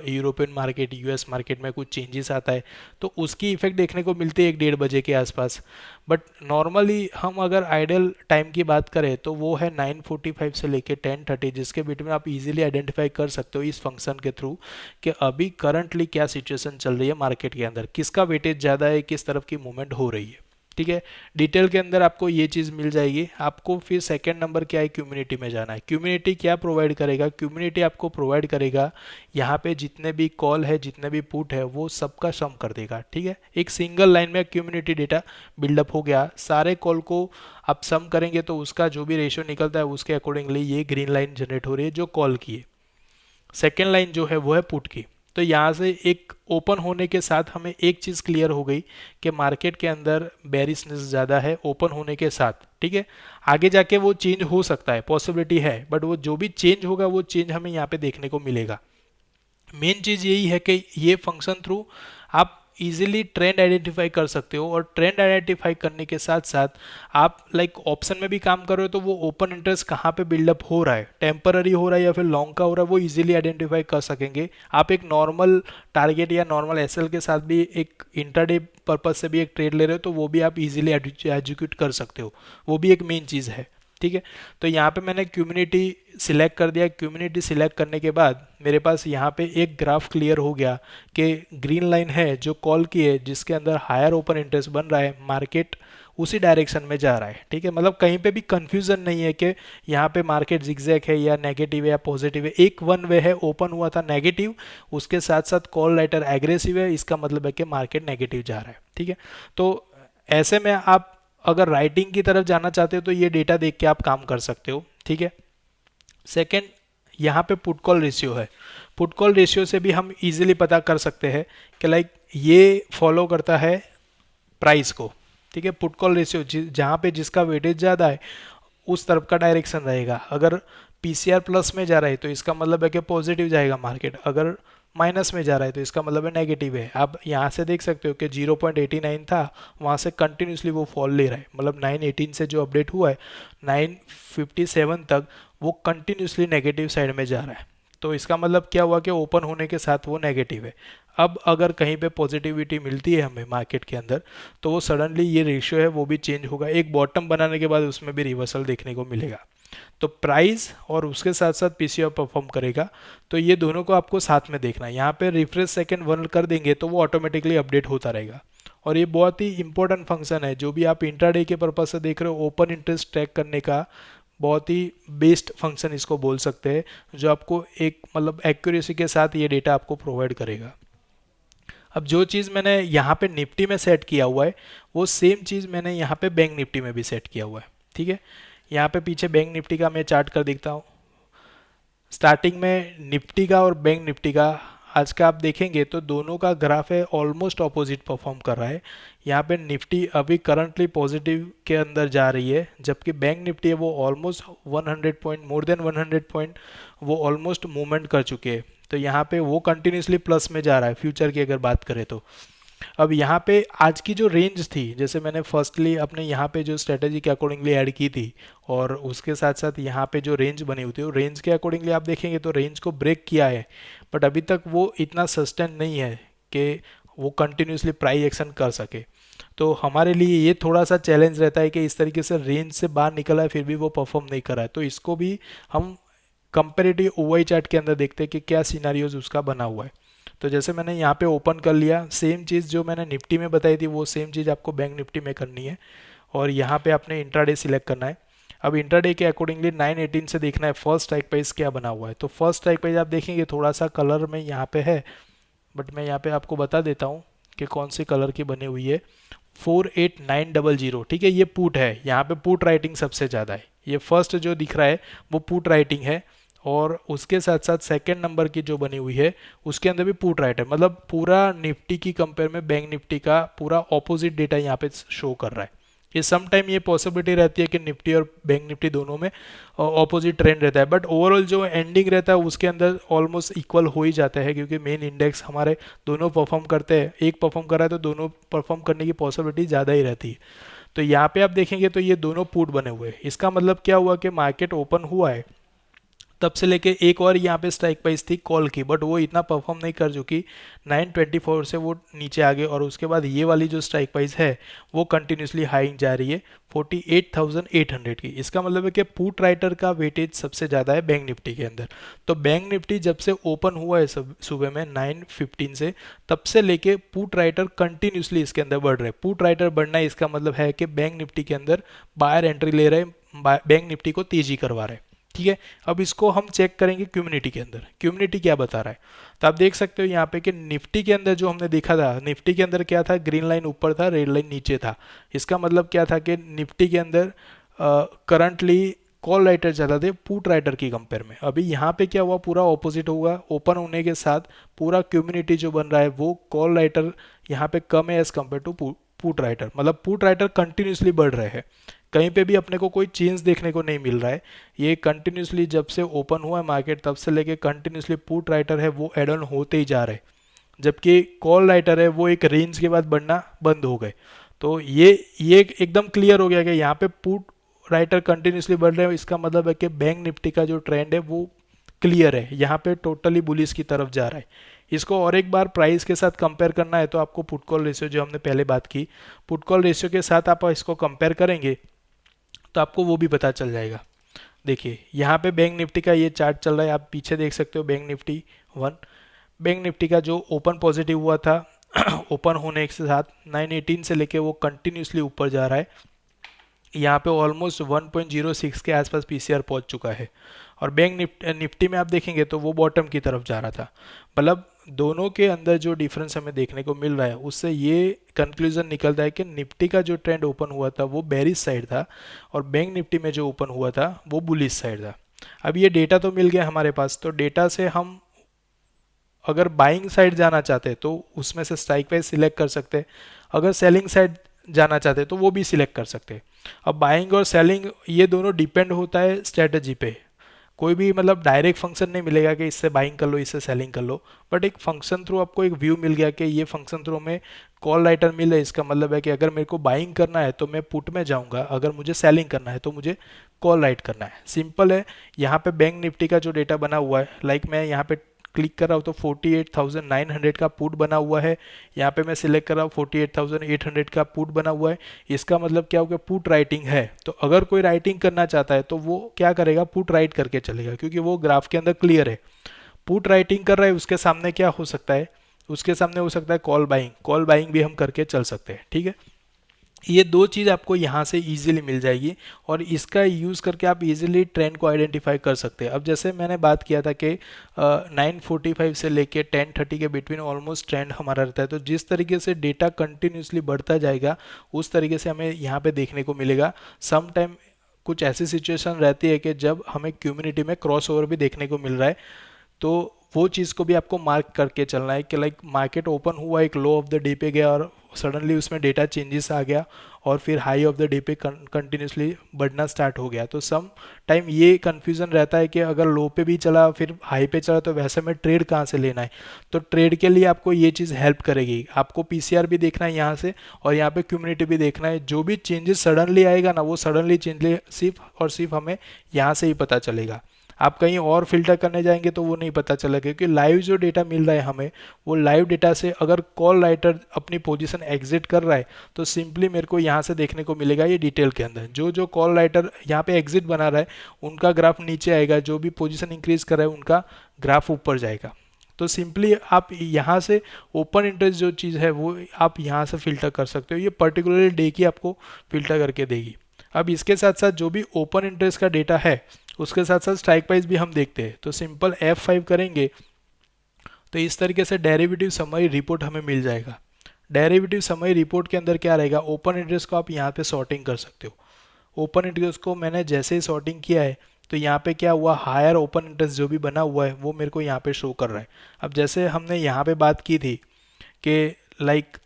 Speaker 1: यूरोपियन मार्केट, यूएस मार्केट में कुछ चेंजेस आता है तो उसकी इफेक्ट देखने को मिलती है 1-1:30 बजे के आसपास। बट नॉर्मली हम अगर आइडियल टाइम की बात करें तो वो है 9:45 से लेके 10:30, जिसके बीच में आप इजीली आइडेंटिफाई कर सकते हो इस फंक्शन के थ्रू कि अभी करंटली क्या सिचुएशन चल रही है मार्केट के अंदर, किसका वेटेज ज़्यादा है, किस तरफ की मूवमेंट हो रही है, ठीक है। डिटेल के अंदर आपको ये चीज़ मिल जाएगी। आपको फिर सेकंड नंबर क्या है, कम्युनिटी में जाना है। कम्युनिटी क्या प्रोवाइड करेगा, कम्युनिटी आपको प्रोवाइड करेगा यहाँ पे जितने भी कॉल है जितने भी पुट है वो सबका सम कर देगा, ठीक है। एक सिंगल लाइन में कम्युनिटी डेटा बिल्डअप हो गया, सारे कॉल को आप सम करेंगे तो उसका जो भी रेशियो निकलता है उसके अकॉर्डिंगली ये ग्रीन लाइन जनरेट हो रही है जो कॉल की है। सेकेंड लाइन जो है वो है पुट की। तो यहाँ से एक ओपन होने के साथ हमें एक चीज़ क्लियर हो गई कि मार्केट के अंदर बेरिशनेस ज़्यादा है ओपन होने के साथ, ठीक है। आगे जाके वो चेंज हो सकता है, पॉसिबिलिटी है, बट वो जो भी चेंज होगा वो चेंज हमें यहाँ पे देखने को मिलेगा। मेन चीज़ यही है कि ये फंक्शन थ्रू आप इजीली ट्रेंड आइडेंटिफाई कर सकते हो, और ट्रेंड आइडेंटिफाई करने के साथ साथ आप लाइक ऑप्शन में भी काम कर रहे हो तो वो ओपन इंटरेस्ट कहाँ पे बिल्डअप हो रहा है, टेम्पररी हो रहा है या फिर लॉन्ग का हो रहा है, वो इजीली आइडेंटिफाई कर सकेंगे। आप एक नॉर्मल टारगेट या नॉर्मल एसएल के साथ भी एक इंटरडे पर्पज से भी एक ट्रेड ले रहे हो तो वो भी आप इजीली एग्जीक्यूट कर सकते हो, वो भी एक मेन चीज़ है, ठीक है। तो यहाँ पे मैंने कम्युनिटी सिलेक्ट कर दिया। कम्युनिटी सिलेक्ट करने के बाद मेरे पास यहाँ पे एक ग्राफ क्लियर हो गया कि ग्रीन लाइन है जो कॉल की है जिसके अंदर हायर ओपन इंटरेस्ट बन रहा है, मार्केट उसी डायरेक्शन में जा रहा है। ठीक है, मतलब कहीं पे भी कंफ्यूजन नहीं है कि यहाँ पे मार्केट जिगजैग है या नेगेटिव है या पॉजिटिव है। एक वन वे है, ओपन हुआ था नेगेटिव, उसके साथ साथ कॉल राइटर एग्रेसिव है, इसका मतलब है कि मार्केट नेगेटिव जा रहा है। ठीक है, तो ऐसे में आप अगर राइटिंग की तरफ जाना चाहते हो तो ये डेटा देख के आप काम कर सकते हो। ठीक है, सेकेंड, यहाँ पे पुट कॉल रेशियो है। पुट कॉल रेशियो से भी हम इजीली पता कर सकते हैं कि लाइक ये फॉलो करता है प्राइस को। ठीक है, पुट कॉल रेशियो जहाँ पे जिसका वेटेज ज़्यादा है उस तरफ का डायरेक्शन रहेगा। अगर पीसीआर प्लस में जा रहा है तो इसका मतलब है कि पॉजिटिव जाएगा मार्केट, अगर माइनस में जा रहा है तो इसका मतलब है नेगेटिव है। आप यहाँ से देख सकते हो कि 0.89 था, वहाँ से कंटिन्यूसली वो फॉल ले रहा है, मतलब 918 से जो अपडेट हुआ है 957 तक वो कंटिन्यूसली नेगेटिव साइड में जा रहा है। तो इसका मतलब क्या हुआ कि ओपन होने के साथ वो नेगेटिव है। अब अगर कहीं पे पॉजिटिविटी मिलती है हमें मार्केट के अंदर तो वो सडनली ये रेशियो है वो भी चेंज होगा, एक बॉटम बनाने के बाद उसमें भी रिवर्सल देखने को मिलेगा। तो प्राइस और उसके साथ साथ पीसीआर परफॉर्म करेगा, तो ये दोनों को आपको साथ में देखना है। यहाँ पे रिफ्रेश सेकंड 1 कर देंगे तो वो ऑटोमेटिकली अपडेट होता रहेगा। और ये बहुत ही इंपॉर्टेंट फंक्शन है जो भी आप इंट्राडे के पर्पज से देख रहे हो, ओपन इंटरेस्ट ट्रैक करने का बहुत ही बेस्ट फंक्शन इसको बोल सकते हैं, जो आपको एक मतलब एक्यूरेसी के साथ ये डेटा आपको प्रोवाइड करेगा। अब जो चीज़ मैंने यहाँ पे निफ्टी में सेट किया हुआ है वो सेम चीज़ मैंने यहाँ पे बैंक निफ्टी में भी सेट किया हुआ है। ठीक है, यहाँ पे पीछे बैंक निफ्टी का मैं चार्ट कर देखता हूँ। स्टार्टिंग में निफ्टी का और बैंक निफ्टी का आज का आप देखेंगे तो दोनों का ग्राफ है ऑलमोस्ट ऑपोजिट परफॉर्म कर रहा है। यहाँ पे निफ्टी अभी करंटली पॉजिटिव के अंदर जा रही है, जबकि बैंक निफ्टी है वो almost 100 point, more than 100 point वो ऑलमोस्ट मूवमेंट कर चुके हैं। तो यहाँ पे वो कंटिन्यूसली प्लस में जा रहा है फ्यूचर की अगर बात करें तो। अब यहाँ पे आज की जो रेंज थी, जैसे मैंने फर्स्टली अपने यहाँ पे जो स्ट्रेटेजी के अकॉर्डिंगली ऐड की थी और उसके साथ साथ यहाँ पे जो रेंज बनी हुई थी वो रेंज के अकॉर्डिंगली आप देखेंगे तो रेंज को ब्रेक किया है, बट अभी तक वो इतना सस्टेन नहीं है कि वो कंटिन्यूसली प्राइस एक्शन कर सके। तो हमारे लिए ये थोड़ा सा चैलेंज रहता है कि इस तरीके से रेंज से बाहर निकला है फिर भी वो परफॉर्म नहीं कर रहा है। तो इसको भी हम कंपेरेटिव ओवाई चार्ट के अंदर देखते हैं कि क्या सिनारियोज उसका बना हुआ है। तो जैसे मैंने यहाँ पे ओपन कर लिया, सेम चीज़ जो मैंने निफ्टी में बताई थी वो सेम चीज़ आपको बैंक निफ्टी में करनी है और यहाँ पे आपने इंट्राडे सिलेक्ट करना है। अब इंट्राडे के अकॉर्डिंगली 918 से देखना है फर्स्ट स्ट्राइक प्राइस क्या बना हुआ है। तो फर्स्ट स्ट्राइक प्राइस आप देखेंगे थोड़ा सा कलर में यहाँ पे है, बट मैं यहाँ पे आपको बता देता हूँ कि कौन सी कलर की बनी हुई है। 48900। ठीक है, ये पुट है, यहाँ पे पुट राइटिंग सबसे ज़्यादा है। ये फर्स्ट जो दिख रहा है वो पुट राइटिंग है और उसके साथ साथ सेकंड नंबर की जो बनी हुई है उसके अंदर भी पुट राइट है। मतलब पूरा निफ्टी की कंपेयर में बैंक निफ्टी का पूरा ऑपोजिट डेटा यहाँ पे शो कर रहा है। ये सम टाइम ये पॉसिबिलिटी रहती है कि निफ्टी और बैंक निफ्टी दोनों में ऑपोजिट ट्रेंड रहता है, बट ओवरऑल जो एंडिंग रहता है उसके अंदर ऑलमोस्ट इक्वल हो ही जाता है, क्योंकि मेन इंडेक्स हमारे दोनों परफॉर्म करते हैं। एक परफॉर्म कर रहा है तो दोनों परफॉर्म करने की पॉसिबिलिटी ज़्यादा ही रहती है। तो यहाँ पे आप देखेंगे तो ये दोनों पुट बने हुए हैं। इसका मतलब क्या हुआ कि मार्केट ओपन हुआ है तब से लेके एक और यहाँ पे स्ट्राइक प्राइस थी कॉल की, बट वो इतना परफॉर्म नहीं कर चुकी। 924 से वो नीचे आ गए और उसके बाद ये वाली जो स्ट्राइक प्राइस है वो कंटिन्यूसली हाई जा रही है 48,800 की। इसका मतलब है कि पुट राइटर का वेटेज सबसे ज़्यादा है बैंक निफ्टी के अंदर। तो बैंक निफ्टी जब से ओपन हुआ है सुबह में 915 से, तब से लेके पुट राइटर कंटिन्यूसली इसके अंदर बढ़ रहे हैं। पुट राइटर बढ़ना है इसका मतलब है कि बैंक निफ्टी के अंदर बायर एंट्री ले रहे हैं, बैंक निफ्टी को तेजी करवा रहे हैं। ठीक है, अब इसको हम चेक करेंगे कम्युनिटी के अंदर, कम्युनिटी क्या बता रहा है। तो आप देख सकते हो यहाँ पे कि निफ्टी के अंदर जो हमने देखा था, निफ्टी के अंदर क्या था, ग्रीन लाइन ऊपर था, रेड लाइन नीचे था। इसका मतलब क्या था कि निफ्टी के अंदर करंटली कॉल राइटर ज़्यादा थे पुट राइटर की कंपेयर में। अभी यहाँ पे क्या हुआ, पूरा ऑपोजिट होगा। ओपन होने के साथ पूरा कम्युनिटी जो बन रहा है वो कॉल राइटर यहाँ पे कम है as compared to put writer. मतलब पुट राइटर कंटिन्यूसली बढ़ रहे हैं, कहीं पे भी अपने को कोई चेंज देखने को नहीं मिल रहा है। ये कंटिन्यूसली जब से ओपन हुआ है मार्केट तब से लेके कंटिन्यूसली पुट राइटर है वो एड ऑन होते ही जा रहे हैं, जबकि कॉल राइटर है वो एक रेंज के बाद बढ़ना बंद हो गए। तो ये एकदम क्लियर हो गया कि यहाँ पे पुट राइटर कंटिन्यूसली बढ़ रहे हैं। इसका मतलब है कि बैंक निफ्टी का जो ट्रेंड है वो क्लियर है, यहाँ पे टोटली बुलिश की तरफ जा रहा है। इसको और एक बार प्राइस के साथ कंपेयर करना है तो आपको पुट कॉल रेशियो जो हमने पहले बात की, पुट कॉल रेशियो के साथ आप इसको कंपेयर करेंगे तो आपको वो भी पता चल जाएगा। देखिए यहाँ पे बैंक निफ्टी का ये चार्ट चल रहा है, आप पीछे देख सकते हो बैंक निफ्टी 1। बैंक निफ्टी का जो ओपन पॉजिटिव हुआ था ओपन होने के साथ 918 से लेके वो कंटिन्यूसली ऊपर जा रहा है। यहाँ पे ऑलमोस्ट 1.06 के आसपास पीसीआर पहुंच चुका है। और बैंक निफ्टी में आप देखेंगे तो वो बॉटम की तरफ जा रहा था। मतलब दोनों के अंदर जो डिफरेंस हमें देखने को मिल रहा है उससे ये कंक्लूजन निकलता है कि निफ्टी का जो ट्रेंड ओपन हुआ था वो बेरिश साइड था, और बैंक निफ्टी में जो ओपन हुआ था वो बुलिश साइड था। अब ये डेटा तो मिल गया हमारे पास, तो डेटा से हम अगर बाइंग साइड जाना चाहते हैं तो उसमें से स्ट्राइक प्राइस सिलेक्ट कर सकते हैं, अगर सेलिंग साइड जाना चाहते हैं तो वो भी सिलेक्ट कर सकते हैं। अब बाइंग और सेलिंग ये दोनों डिपेंड होता है स्ट्रेटजी पे। कोई भी मतलब डायरेक्ट फंक्शन नहीं मिलेगा कि इससे बाइंग कर लो इससे सेलिंग कर लो, बट एक फंक्शन थ्रू आपको एक व्यू मिल गया कि ये फंक्शन थ्रू हमें कॉल राइटर मिल है। इसका मतलब है कि अगर मेरे को बाइंग करना है तो मैं पुट में जाऊंगा, अगर मुझे सेलिंग करना है तो मुझे कॉल राइट करना है। सिंपल है। यहाँ पे बैंक निफ्टी का जो डेटा बना हुआ है, लाइक मैं यहाँ पे क्लिक कर रहा हूँ तो 48,900 का पुट बना हुआ है। यहाँ पे मैं सिलेक्ट कर रहा हूँ 48,800 का पुट बना हुआ है। इसका मतलब क्या हो गया, पुट राइटिंग है। तो अगर कोई राइटिंग करना चाहता है तो वो क्या करेगा, पुट राइट करके चलेगा, क्योंकि वो ग्राफ के अंदर क्लियर है। पुट राइटिंग कर रहा है उसके सामने क्या हो सकता है, उसके सामने हो सकता है कॉल बाइंग। कॉल बाइंग भी हम करके चल सकते हैं। ठीक है, ये दो चीज़ आपको यहाँ से इजीली मिल जाएगी, और इसका यूज़ करके आप इजीली ट्रेंड को आइडेंटिफाई कर सकते हैं। अब जैसे मैंने बात किया था कि 9:45 से लेके 10:30 के बिटवीन ऑलमोस्ट ट्रेंड हमारा रहता है। तो जिस तरीके से डेटा कंटिन्यूसली बढ़ता जाएगा उस तरीके से हमें यहाँ पे देखने को मिलेगा। सम टाइम कुछ ऐसी सिचुएशन रहती है कि जब हमें कम्युनिटी में क्रॉस ओवर भी देखने को मिल रहा है, तो वो चीज़ को भी आपको मार्क करके चलना है कि लाइक मार्केट ओपन हुआ, एक लो ऑफ द डे पे गया और सडनली उसमें डेटा चेंजेस आ गया, और फिर हाई ऑफ द डे पे कंटिन्यूसली बढ़ना स्टार्ट हो गया। तो सम टाइम ये कन्फ्यूज़न रहता है कि अगर लो पे भी चला फिर हाई पे चला तो वैसे में ट्रेड कहाँ से लेना है। तो ट्रेड के लिए आपको ये चीज़ हेल्प करेगी। आपको पीसीआर भी देखना है यहाँ से, और यहाँ पे कम्युनिटी भी देखना है। जो भी चेंजेस सडनली आएगा ना, वो सडनली चेंज सिर्फ और सिर्फ हमें यहाँ से ही पता चलेगा। आप कहीं और फिल्टर करने जाएंगे तो वो नहीं पता चलेगा, क्योंकि लाइव जो डेटा मिल रहा है हमें, वो लाइव डेटा से अगर कॉल राइटर अपनी पोजीशन एग्जिट कर रहा है तो सिंपली मेरे को यहाँ से देखने को मिलेगा ये डिटेल के अंदर जो जो कॉल राइटर यहाँ पे एग्जिट बना रहा है उनका ग्राफ नीचे आएगा, जो भी पोजीशन इंक्रीज कर रहा है उनका ग्राफ ऊपर जाएगा। तो सिंपली आप यहाँ से ओपन इंटरेस्ट जो चीज़ है वो आप यहाँ से फिल्टर कर सकते हो। ये पर्टिकुलरली डे की आपको फिल्टर करके देगी। अब इसके साथ साथ जो भी ओपन इंटरेस्ट का डेटा है उसके साथ साथ स्ट्राइक प्राइस भी हम देखते हैं। तो सिंपल F5 करेंगे तो इस तरीके से डेरिवेटिव समरी रिपोर्ट हमें मिल जाएगा। डेरिवेटिव समरी रिपोर्ट के अंदर क्या रहेगा, ओपन इंटरेस्ट को आप यहाँ पे सॉर्टिंग कर सकते हो। ओपन इंटरेस्ट को मैंने जैसे ही सॉर्टिंग किया है तो यहाँ पे क्या हुआ, हायर ओपन इंटरेस्ट जो भी बना हुआ है वो मेरे को यहाँ पे शो कर रहा है। अब जैसे हमने यहाँ पे बात की थी कि लाइक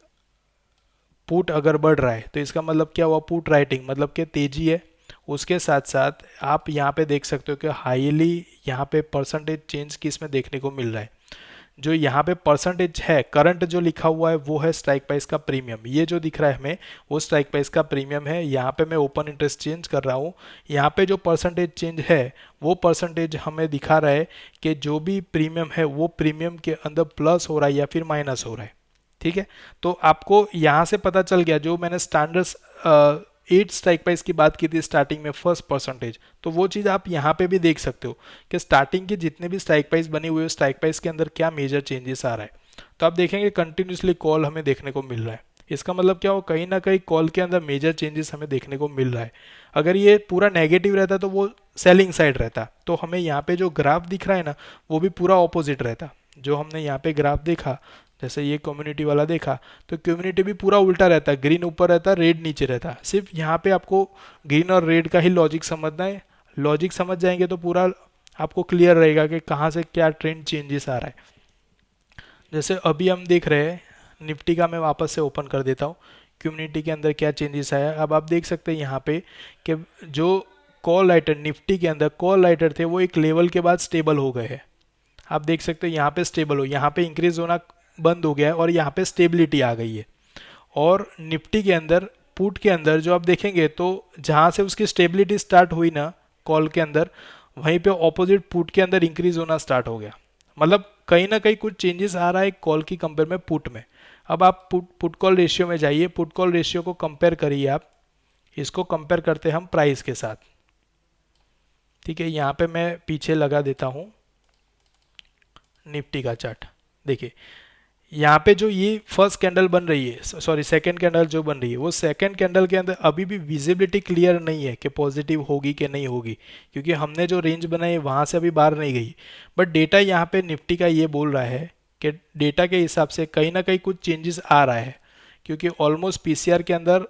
Speaker 1: पुट अगर बढ़ रहा है तो इसका मतलब क्या हुआ, पुट राइटिंग मतलब कि तेजी है। उसके साथ साथ आप यहाँ पे देख सकते हो कि हाईली यहाँ पे परसेंटेज चेंज किस में देखने को मिल रहा है। जो यहाँ पे परसेंटेज है करंट जो लिखा हुआ है वो है स्ट्राइक प्राइस का प्रीमियम। ये जो दिख रहा है हमें वो स्ट्राइक प्राइस का प्रीमियम है। यहाँ पे मैं ओपन इंटरेस्ट चेंज कर रहा हूँ, यहाँ पे जो परसेंटेज चेंज है वो परसेंटेज हमें दिखा रहा है कि जो भी प्रीमियम है वो प्रीमियम के अंदर प्लस हो रहा है या फिर माइनस हो रहा है। ठीक है, तो आपको यहाँ से पता चल गया। जो मैंने स्टैंडर्ड 8 स्ट्राइक प्राइस की बात की थी स्टार्टिंग में फर्स्ट परसेंटेज, तो वो चीज़ आप यहाँ पे भी देख सकते हो कि स्टार्टिंग के जितने भी स्ट्राइक प्राइस बनी हुई है स्ट्राइक प्राइस के अंदर क्या मेजर चेंजेस आ रहा है। तो आप देखेंगे कंटिन्यूसली कॉल हमें देखने को मिल रहा है। इसका मतलब क्या हो, कहीं ना कहीं कॉल के अंदर मेजर चेंजेस हमें देखने को मिल रहा है। अगर ये पूरा नेगेटिव रहता तो वो सेलिंग साइड रहता, तो हमें यहाँ पे जो ग्राफ दिख रहा है ना वो भी पूरा ऑपोजिट रहता। जो हमने यहाँ पे ग्राफ देखा, जैसे ये कम्युनिटी वाला देखा, तो कम्युनिटी भी पूरा उल्टा रहता है, ग्रीन ऊपर रहता है रेड नीचे रहता है। सिर्फ यहाँ पे आपको ग्रीन और रेड का ही लॉजिक समझना है। लॉजिक समझ जाएंगे तो पूरा आपको क्लियर रहेगा कि कहाँ से क्या ट्रेंड चेंजेस आ रहा है। जैसे अभी हम देख रहे हैं निफ्टी का, मैं वापस से ओपन कर देता हूँ कम्युनिटी के अंदर क्या चेंजेस आया। अब आप देख सकते हैं यहाँ पे कि जो कॉल राइटर निफ्टी के अंदर कॉल राइटर थे वो एक लेवल के बाद स्टेबल हो गए हैं। आप देख सकते हो यहाँ पे स्टेबल हो, यहाँ पे इंक्रीज होना बंद हो गया है और यहाँ पे स्टेबिलिटी आ गई है। और निफ्टी के अंदर पुट के अंदर जो आप देखेंगे तो जहाँ से उसकी स्टेबिलिटी स्टार्ट हुई ना कॉल के अंदर, वहीं पे ऑपोजिट पुट के अंदर इंक्रीज होना स्टार्ट हो गया। मतलब कहीं ना कहीं कुछ चेंजेस आ रहा है कॉल की कंपेयर में पुट में। अब आप पुट कॉल रेशियो में जाइए, पुट कॉल रेशियो को कंपेयर करिए आप। इसको कंपेयर करते हैं हम प्राइस के साथ। ठीक है, यहाँ पे मैं पीछे लगा देता हूँ निफ्टी का चार्ट। देखिए यहाँ पे जो ये फर्स्ट कैंडल बन रही है, सॉरी सेकंड कैंडल जो बन रही है, वो सेकंड कैंडल के अंदर अभी भी विजिबिलिटी क्लियर नहीं है कि पॉजिटिव होगी कि नहीं होगी, क्योंकि हमने जो रेंज बनाई है वहाँ से अभी बाहर नहीं गई। बट डेटा यहाँ पे निफ्टी का ये बोल रहा है कि डेटा के हिसाब से कहीं ना कहीं कुछ चेंजेस आ रहा है, क्योंकि ऑलमोस्ट पीसीआर के अंदर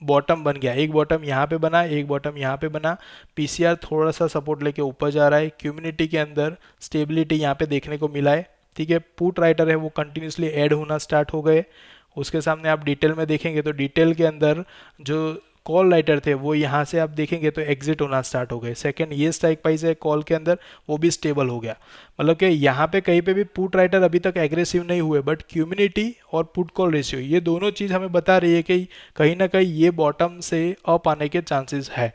Speaker 1: बॉटम बन गया, एक बॉटम यहाँ पे बना, एक बॉटम यहाँ पे बना, पीसीआर थोड़ा सा सपोर्ट लेके ऊपर जा रहा है, कम्युनिटी के अंदर स्टेबिलिटी यहाँ पे देखने को मिला है। ठीक है, पुट राइटर है वो कंटिन्यूसली ऐड होना स्टार्ट हो गए। उसके सामने आप डिटेल में देखेंगे तो डिटेल के अंदर जो कॉल राइटर थे वो यहाँ से आप देखेंगे तो एग्जिट होना स्टार्ट हो गए। सेकंड ये स्ट्राइक प्राइस है कॉल के अंदर, वो भी स्टेबल हो गया। मतलब कि यहाँ पे कहीं पे भी पुट राइटर अभी तक एग्रेसिव नहीं हुए, बट क्यूमिनिटी और पुट कॉल रेशियो ये दोनों चीज़ हमें बता रही है कि कहीं ना कहीं ये बॉटम से अप आने के चांसेस है।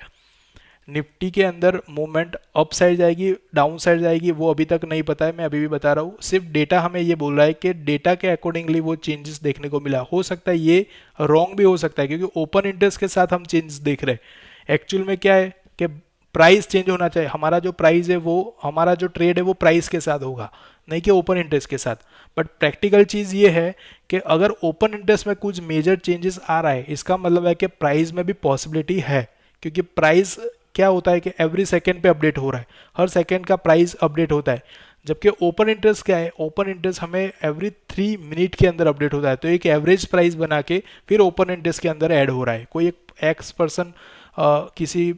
Speaker 1: निफ्टी के अंदर मूवमेंट अप साइड जाएगी डाउन साइड जाएगी वो अभी तक नहीं पता है, मैं अभी भी बता रहा हूँ। सिर्फ डेटा हमें ये बोल रहा है कि डेटा के अकॉर्डिंगली वो चेंजेस देखने को मिला। हो सकता है ये रॉन्ग भी हो सकता है, क्योंकि ओपन इंटरेस्ट के साथ हम चेंजेस देख रहे हैं। एक्चुअल में क्या है कि प्राइस चेंज होना चाहिए, हमारा जो प्राइस है वो, हमारा जो ट्रेड है वो प्राइस के साथ होगा, नहीं कि ओपन इंटरेस्ट के साथ। बट प्रैक्टिकल चीज़ ये है कि अगर ओपन इंटरेस्ट में कुछ मेजर चेंजेस आ रहा है, इसका मतलब है कि प्राइस में भी पॉसिबिलिटी है, क्योंकि प्राइस क्या होता है कि एवरी सेकेंड पे अपडेट हो रहा है, हर सेकेंड का प्राइस अपडेट होता है। जबकि ओपन इंटरेस्ट क्या है, ओपन इंटरेस्ट हमें एवरी 3 मिनट के अंदर अपडेट होता है। तो एक एवरेज प्राइस बना के फिर ओपन इंटरेस्ट के अंदर ऐड हो रहा है। कोई एक एक्स पर्सन किसी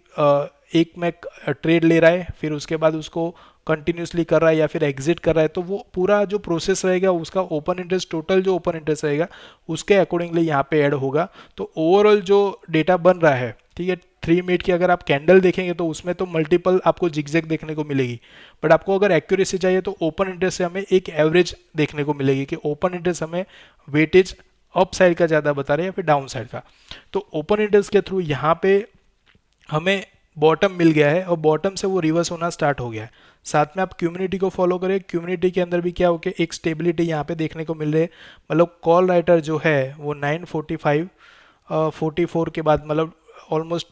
Speaker 1: एक में ट्रेड ले रहा है, फिर उसके बाद उसको कंटिन्यूसली कर रहा है या फिर एग्जिट कर रहा है, तो वो पूरा जो प्रोसेस रहेगा उसका ओपन इंटरेस्ट, टोटल जो ओपन इंटरेस्ट रहेगा उसके अकॉर्डिंगली यहाँ पे ऐड होगा। तो ओवरऑल जो डेटा बन रहा है, ठीक है, 3 मिनट की अगर आप कैंडल देखेंगे तो उसमें तो मल्टीपल आपको जिगजैग देखने को मिलेगी। बट आपको अगर एक्यूरेसी चाहिए तो ओपन इंटरेस्ट से हमें एक एवरेज देखने को मिलेगी कि ओपन इंटरेस्ट हमें वेटेज अप साइड का ज़्यादा बता रहे हैं या फिर डाउन साइड का। तो ओपन इंटरेस्ट के थ्रू यहाँ पे हमें बॉटम मिल गया है और बॉटम से वो रिवर्स होना स्टार्ट हो गया है। साथ में आप कम्युनिटी को फॉलो करें, कम्युनिटी के अंदर भी क्या हो कि एक स्टेबिलिटी यहाँ पे देखने को मिल रही है। मतलब कॉल राइटर जो है वो 9:45 44 के बाद, मतलब ऑलमोस्ट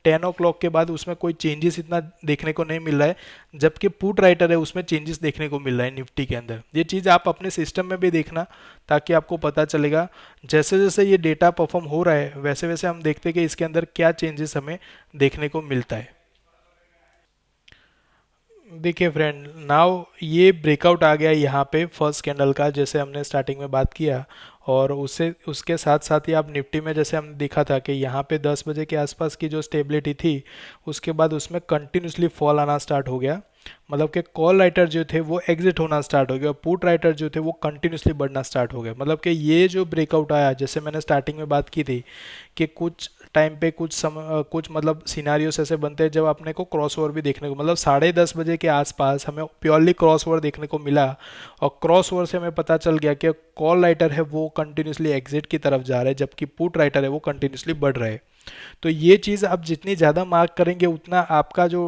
Speaker 1: 10 o'clock के बाद उसमें कोई चेंजेस इतना देखने को नहीं मिल रहा है, जबकि पुट राइटर है उसमें चेंजेस देखने को मिल रहा है निफ्टी के अंदर। ये चीज़ आप अपने सिस्टम में भी देखना, ताकि आपको पता चलेगा जैसे जैसे ये डेटा परफॉर्म हो रहा है वैसे वैसे हम देखते हैं कि इसके अंदर क्या चेंजेस हमें देखने को मिलता है। देखिए फ्रेंड, नाउ ये ब्रेकआउट आ गया यहाँ पे फर्स्ट कैंडल का, जैसे हमने स्टार्टिंग में बात किया। और उससे उसके साथ साथ ही आप निफ्टी में जैसे हमने देखा था कि यहाँ पे 10 बजे के आसपास की जो स्टेबिलिटी थी, उसके बाद उसमें कंटिन्यूसली फॉल आना स्टार्ट हो गया। मतलब कि कॉल राइटर जो थे वो एग्जिट होना स्टार्ट हो गया, पुट राइटर जो थे वो कंटिन्यूसली बढ़ना स्टार्ट हो गया। मतलब कि ये जो ब्रेकआउट आया, जैसे मैंने स्टार्टिंग में बात की थी कि कुछ टाइम पे कुछ मतलब सिनारियोस ऐसे बनते हैं जब अपने को क्रॉस ओवर भी देखने को, मतलब 10:30 बजे के आसपास हमें प्योरली क्रॉस ओवर देखने को मिला। और क्रॉस ओवर से हमें पता चल गया कि कॉल राइटर है वो कंटिन्यूसली एग्जिट की तरफ जा रहा है, जबकि पुट राइटर है वो कंटिन्यूसली बढ़ रहा है। तो ये चीज़ आप जितनी ज़्यादा मार्क करेंगे उतना आपका जो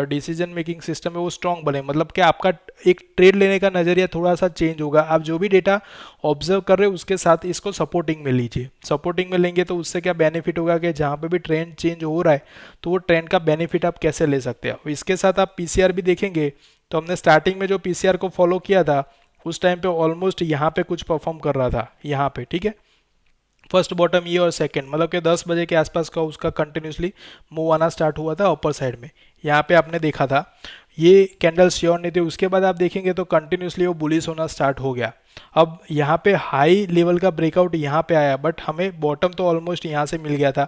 Speaker 1: डिसीजन मेकिंग सिस्टम है वो स्ट्रांग बने। मतलब कि आपका एक ट्रेड लेने का नज़रिया थोड़ा सा चेंज होगा। आप जो भी डेटा ऑब्जर्व कर रहे हो उसके साथ इसको सपोर्टिंग में लीजिए। सपोर्टिंग में लेंगे तो उससे क्या बेनिफिट होगा कि जहाँ पे भी ट्रेंड चेंज हो रहा है तो वो ट्रेंड का बेनिफिट आप कैसे ले सकते हो। इसके साथ आप पीसीआर भी देखेंगे तो हमने स्टार्टिंग में जो पीसीआर को फॉलो किया था उस टाइम पे ऑलमोस्ट यहाँ पे कुछ परफॉर्म कर रहा था, यहाँ पे, ठीक है, फर्स्ट बॉटम ये और सेकंड, मतलब कि 10 बजे के आसपास का उसका कंटिन्यूसली मूव आना स्टार्ट हुआ था अपर साइड में। यहाँ पे आपने देखा था ये कैंडल श्योर नहीं थे, उसके बाद आप देखेंगे तो कंटिन्यूसली वो बुलिश होना स्टार्ट हो गया। अब यहाँ पे हाई लेवल का ब्रेकआउट यहाँ पे आया, बट हमें बॉटम तो ऑलमोस्ट यहाँ से मिल गया था।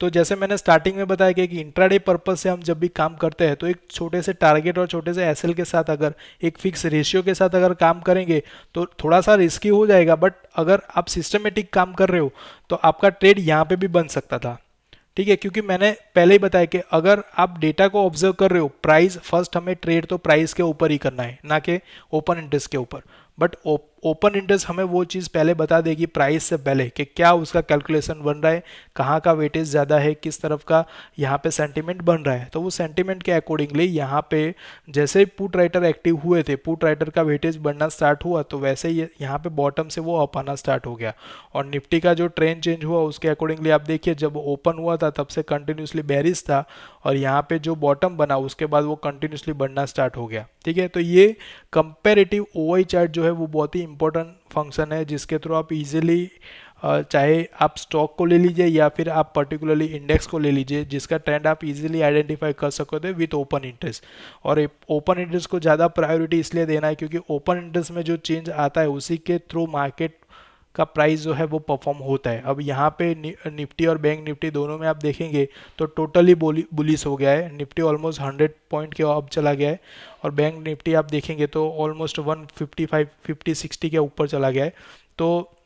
Speaker 1: तो जैसे मैंने स्टार्टिंग में बताया कि इंट्राडे पर्पज से हम जब भी काम करते हैं तो एक छोटे से टारगेट और छोटे से एसएल के साथ, अगर एक फिक्स रेशियो के साथ अगर काम करेंगे तो थोड़ा सा रिस्की हो जाएगा। बट अगर आप सिस्टमेटिक काम कर रहे हो तो आपका ट्रेड यहाँ पे भी बन सकता था, ठीक है, क्योंकि मैंने पहले ही बताया कि अगर आप डेटा को ऑब्जर्व कर रहे हो, प्राइस फर्स्ट हमें ट्रेड तो प्राइस के ऊपर ही करना है, ना कि ओपन इंटरेस्ट के ऊपर। बट ओपन इंटरेस्ट हमें वो चीज़ पहले बता देगी प्राइस से पहले कि क्या उसका कैलकुलेशन बन रहा है, कहाँ का वेटेज ज़्यादा है, किस तरफ का यहाँ पे सेंटीमेंट बन रहा है। तो वो सेंटीमेंट के अकॉर्डिंगली यहाँ पे जैसे पुट राइटर एक्टिव हुए थे, पुट राइटर का वेटेज बढ़ना स्टार्ट हुआ, तो वैसे ही यहाँ पे बॉटम से वो अप आना स्टार्ट हो गया। और निफ्टी का जो ट्रेंड चेंज हुआ उसके अकॉर्डिंगली आप देखिए, जब ओपन हुआ था तब से कंटिन्यूसली बेरिश था, और यहाँ पे जो बॉटम बना उसके बाद वो कंटिन्यूसली बढ़ना स्टार्ट हो गया, ठीक है। तो ये कंपेरेटिव ओआई चार्ट जो है वो बहुत ही इंपॉर्टेंट फंक्शन है जिसके थ्रू आप इजीली चाहे आप स्टॉक को ले लीजिए या फिर आप पर्टिकुलरली इंडेक्स को ले लीजिए, जिसका ट्रेंड आप इजीली आइडेंटिफाई कर सकते हो विथ ओपन इंटरेस्ट। और ओपन इंटरेस्ट को ज़्यादा प्रायोरिटी इसलिए देना है क्योंकि ओपन इंटरेस्ट में जो चेंज आता है उसी के थ्रू मार्केट का प्राइस जो है वो परफॉर्म होता है। अब यहाँ पे निफ्टी और बैंक निफ्टी दोनों में आप देखेंगे तो टोटली बुलिश हो गया है। निफ्टी ऑलमोस्ट 100 पॉइंट के अब चला गया है और बैंक निफ्टी आप देखेंगे तो ऑलमोस्ट 155 50 60 के ऊपर चला गया है। तो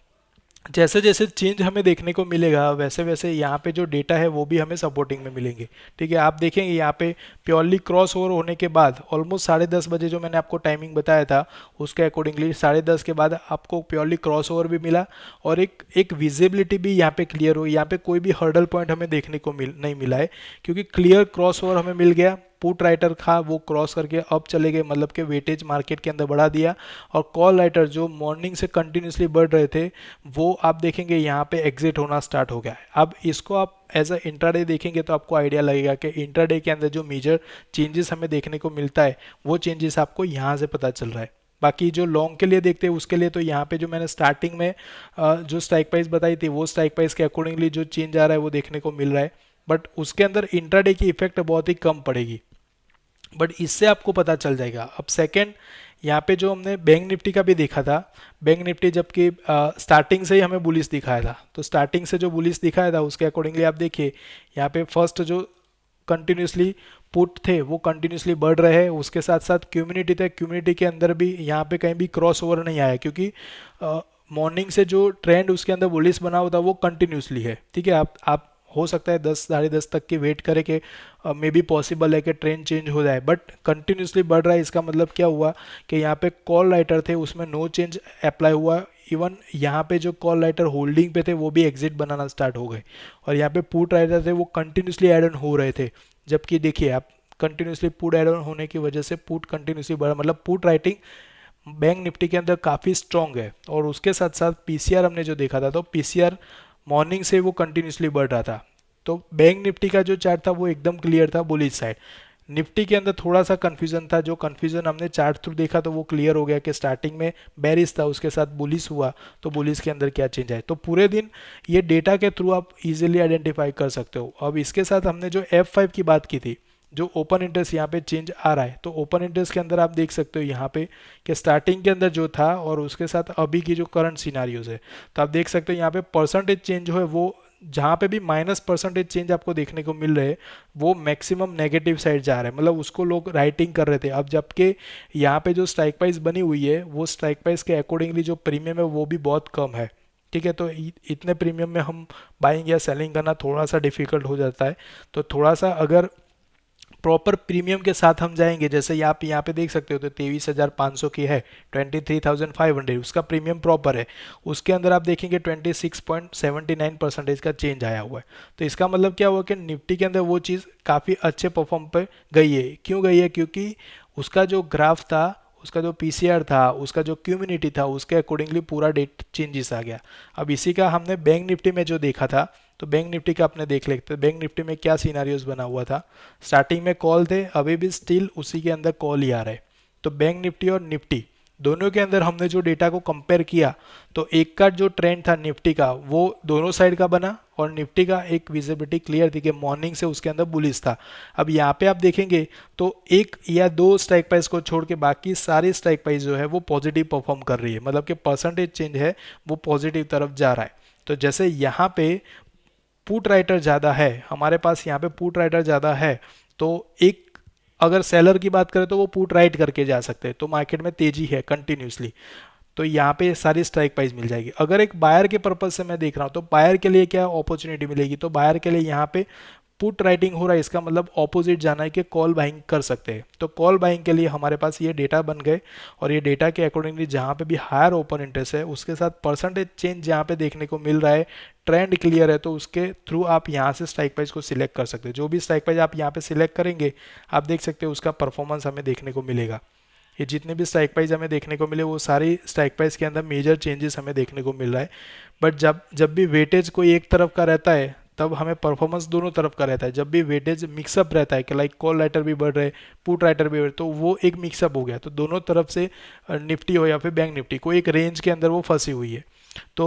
Speaker 1: जैसे जैसे चेंज हमें देखने को मिलेगा वैसे वैसे यहाँ पे जो डेटा है वो भी हमें सपोर्टिंग में मिलेंगे। ठीक है, आप देखेंगे यहाँ पे प्योरली क्रॉस ओवर होने के बाद ऑलमोस्ट 10:30 बजे जो मैंने आपको टाइमिंग बताया था उसके अकॉर्डिंगली 10:30 के बाद आपको प्योरली क्रॉस ओवर भी मिला और एक विजिबिलिटी भी यहाँ पे क्लियर हुई। यहाँ पे कोई भी हर्डल पॉइंट हमें देखने को नहीं मिला है क्योंकि क्लियर क्रॉस ओवर हमें मिल गया। पुट राइटर था वो क्रॉस करके अब चले गए, मतलब कि वेटेज मार्केट के अंदर बढ़ा दिया। और कॉल राइटर जो मॉर्निंग से कंटिन्यूसली बढ़ रहे थे वो आप देखेंगे यहाँ पे एग्जिट होना स्टार्ट हो गया है। अब इसको आप एज अ इंट्राडे देखेंगे तो आपको आइडिया लगेगा कि इंट्राडे के अंदर जो मेजर चेंजेस हमें देखने को मिलता है वो चेंजेस आपको यहाँ से पता चल रहा है। बाकी जो लॉन्ग के लिए देखते हैं उसके लिए तो यहाँ पे जो मैंने स्टार्टिंग में जो स्ट्राइक प्राइस बताई थी वो स्ट्राइक प्राइस के अकॉर्डिंगली जो चेंज आ रहा है वो देखने को मिल रहा है, बट उसके अंदर इंट्राडे की इफेक्ट बहुत ही कम पड़ेगी। बट इससे आपको पता चल जाएगा। अब सेकंड यहाँ पे जो हमने बैंक निफ्टी का भी देखा था, बैंक निफ्टी जबकि स्टार्टिंग से ही हमें बुलिश दिखाया था, तो स्टार्टिंग से जो बुलिश दिखाया था उसके अकॉर्डिंगली आप देखिए यहाँ पे फर्स्ट जो कंटिन्यूसली पुट थे वो कंटिन्यूसली बढ़ रहे हैं, उसके साथ साथ कम्युनिटी थे, कम्युनिटी के अंदर भी यहाँ पे कहीं भी क्रॉस ओवर नहीं आया क्योंकि मॉर्निंग से जो ट्रेंड उसके अंदर बुलिश बना हुआ था वो कंटिन्यूसली है। ठीक है, आप हो सकता है 10 10:30 तक की वेट करें कि मे बी पॉसिबल है कि ट्रेंड चेंज हो जाए, बट कंटिन्यूसली बढ़ रहा है। इसका मतलब क्या हुआ कि यहाँ पे कॉल राइटर थे उसमें नो चेंज अप्लाई हुआ। इवन यहाँ पे जो कॉल राइटर होल्डिंग पे थे वो भी एग्जिट बनाना स्टार्ट हो गए और यहाँ पे पुट राइटर थे वो कंटिन्यूसली एड ऑन हो रहे थे। जबकि देखिए आप कंटिन्यूसली पुट एड ऑन होने की वजह से पुट कंटिन्यूसली बढ़ा, मतलब पुट राइटिंग बैंक निफ्टी के अंदर काफ़ी स्ट्रॉन्ग है। और उसके साथ साथ पीसीआर हमने जो देखा था तो पीसीआर मॉर्निंग से वो कंटिन्यूसली बढ़ रहा था। तो बैंक निफ्टी का जो चार्ट था वो एकदम क्लियर था बुलिश साइड। निफ्टी के अंदर थोड़ा सा कंफ्यूजन था, जो कंफ्यूजन हमने चार्ट थ्रू देखा तो वो क्लियर हो गया कि स्टार्टिंग में बेरिश था उसके साथ बुलिश हुआ, तो बुलिश के अंदर क्या चेंज आए। तो पूरे दिन ये डेटा के थ्रू आप इजीली आइडेंटिफाई कर सकते हो। अब इसके साथ हमने जो F5 की बात की थी, जो ओपन इंटरेस्ट यहाँ पे चेंज आ रहा है, तो ओपन इंटरेस्ट के अंदर आप देख सकते हो यहाँ पे कि स्टार्टिंग के अंदर जो था और उसके साथ अभी की जो करंट सिनारियोज है, तो आप देख सकते हो यहाँ पे परसेंटेज चेंज जो है वो जहाँ पे भी -% चेंज आपको देखने को मिल रहे हैं वो मैक्सिमम नेगेटिव साइड जा रहा है, मतलब उसको लोग राइटिंग कर रहे थे। अब जबकि यहाँ पे जो स्ट्राइक प्राइस बनी हुई है वो स्ट्राइक प्राइस के अकॉर्डिंगली जो प्रीमियम है वो भी बहुत कम है। ठीक है, तो इतने प्रीमियम में हम बाइंग या सेलिंग करना थोड़ा सा डिफिकल्ट हो जाता है। तो थोड़ा सा अगर प्रॉपर प्रीमियम के साथ हम जाएंगे, जैसे आप यहाँ पे देख सकते हो तो 23,500 की है, 23,500 उसका प्रीमियम प्रॉपर है। उसके अंदर आप देखेंगे 26.79% का चेंज आया हुआ है। तो इसका मतलब क्या हुआ कि निफ्टी के अंदर वो चीज़ काफ़ी अच्छे परफॉर्म पे गई है। क्यों गई है? क्योंकि उसका जो ग्राफ था, उसका जो पीसीआर था, उसका जो कम्युनिटी था, उसके अकॉर्डिंगली पूरा डेट चेंजेस आ गया। अब इसी का हमने बैंक निफ्टी में जो देखा था, तो बैंक निफ्टी का अपने देख लेते हैं बैंक निफ्टी में क्या सिनारियोज बना हुआ था। स्टार्टिंग में कॉल थे, अभी भी स्टिल उसी के अंदर कॉल ही आ रहा है। तो बैंक निफ्टी और निफ्टी दोनों के अंदर हमने जो डेटा को कंपेयर किया तो एक का जो ट्रेंड था निफ्टी का वो दोनों साइड का बना और निफ्टी का एक विजिबिलिटी क्लियर थी कि मॉर्निंग से उसके अंदर बुलिश था। अब यहाँ पे आप देखेंगे तो एक या दो स्ट्राइक प्राइस को छोड़ के बाकी सारी स्ट्राइक प्राइस जो है वो पॉजिटिव परफॉर्म कर रही है, मतलब कि परसेंटेज चेंज है वो पॉजिटिव तरफ जा रहा है। तो जैसे यहाँ पे पुट राइटर ज़्यादा है, हमारे पास यहाँ पे पुट राइटर ज़्यादा है, तो एक अगर सेलर की बात करें तो वो पुट राइट करके जा सकते हैं, तो मार्केट में तेजी है कंटिन्यूसली, तो यहाँ पे सारी स्ट्राइक प्राइस मिल जाएगी। अगर एक बायर के पर्पज से मैं देख रहा हूँ तो बायर के लिए क्या अपॉर्चुनिटी मिलेगी, तो बायर के लिए यहाँ पे पुट राइटिंग हो रहा है, इसका मतलब ऑपोजिट जाना है कि कॉल बाइंग कर सकते हैं। तो कॉल बाइंग के लिए हमारे पास ये डेटा बन गए और ये डेटा के अकॉर्डिंगली जहाँ पे भी हायर ओपन इंटरेस्ट है उसके साथ परसेंटेज चेंज जहाँ पे देखने को मिल रहा है, ट्रेंड क्लियर है, तो उसके थ्रू आप यहाँ से स्ट्राइक प्राइस को सिलेक्ट कर सकते हैं। जो भी स्ट्राइक प्राइस आप यहाँ पे सिलेक्ट करेंगे आप देख सकते हो उसका परफॉर्मेंस हमें देखने को मिलेगा। ये जितने भी स्ट्राइक प्राइस हमें देखने को मिले वो सारी स्ट्राइक प्राइस के अंदर मेजर चेंजेस हमें देखने को मिल रहा है। बट जब जब भी वेटेज कोई एक तरफ का रहता है तब हमें परफॉर्मेंस दोनों तरफ का रहता है। जब भी वेटेज मिक्सअप रहता है कि लाइक कॉल राइटर भी बढ़ रहे, पुट राइटर भी बढ़ रहे, तो वो एक मिक्सअप हो गया, तो दोनों तरफ से निफ्टी हो या फिर बैंक निफ्टी को एक रेंज के अंदर वो फंसी हुई है। तो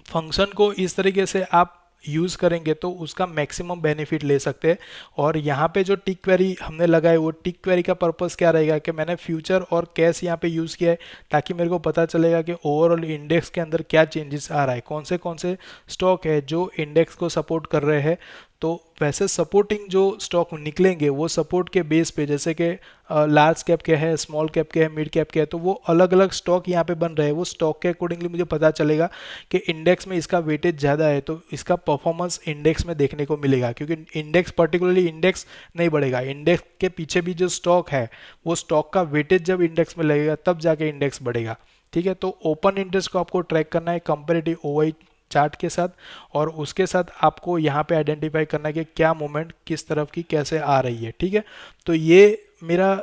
Speaker 1: फंक्शन को इस तरीके से आप यूज़ करेंगे तो उसका मैक्सिमम बेनिफिट ले सकते हैं। और यहाँ पे जो टिक क्वेरी हमने लगाए, वो टिक क्वेरी का पर्पस क्या रहेगा कि मैंने फ्यूचर और कैश यहाँ पे यूज़ किया है, ताकि मेरे को पता चलेगा कि ओवरऑल इंडेक्स के अंदर क्या चेंजेस आ रहा है, कौन से स्टॉक है जो इंडेक्स को सपोर्ट कर रहे हैं। तो वैसे सपोर्टिंग जो स्टॉक निकलेंगे वो सपोर्ट के बेस पे, जैसे कि लार्ज कैप के है, स्मॉल कैप के है, मिड कैप के है, तो वो अलग अलग स्टॉक यहाँ पे बन रहे हैं। वो स्टॉक के अकॉर्डिंगली मुझे पता चलेगा कि इंडेक्स में इसका वेटेज ज़्यादा है तो इसका परफॉर्मेंस इंडेक्स में देखने को मिलेगा, क्योंकि इंडेक्स पर्टिकुलरली इंडेक्स नहीं बढ़ेगा, इंडेक्स के पीछे भी जो स्टॉक है वो स्टॉक का वेटेज जब इंडेक्स में लगेगा तब जाके इंडेक्स बढ़ेगा। ठीक है, तो ओपन इंटरेस्ट को आपको ट्रैक करना है कंपेरेटिव ओआई चार्ट के साथ, और उसके साथ आपको यहाँ पे आइडेंटिफाई करना है कि क्या मूवमेंट किस तरफ की कैसे आ रही है। ठीक है, तो ये मेरा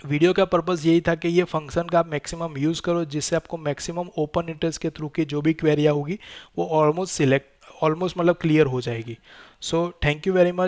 Speaker 1: वीडियो का पर्पस यही था कि ये फंक्शन का आप मैक्सिमम यूज़ करो, जिससे आपको मैक्सिमम ओपन इंटरेस्ट के थ्रू की जो भी क्वेरिया होगी वो ऑलमोस्ट मतलब क्लियर हो जाएगी। So thank you very much.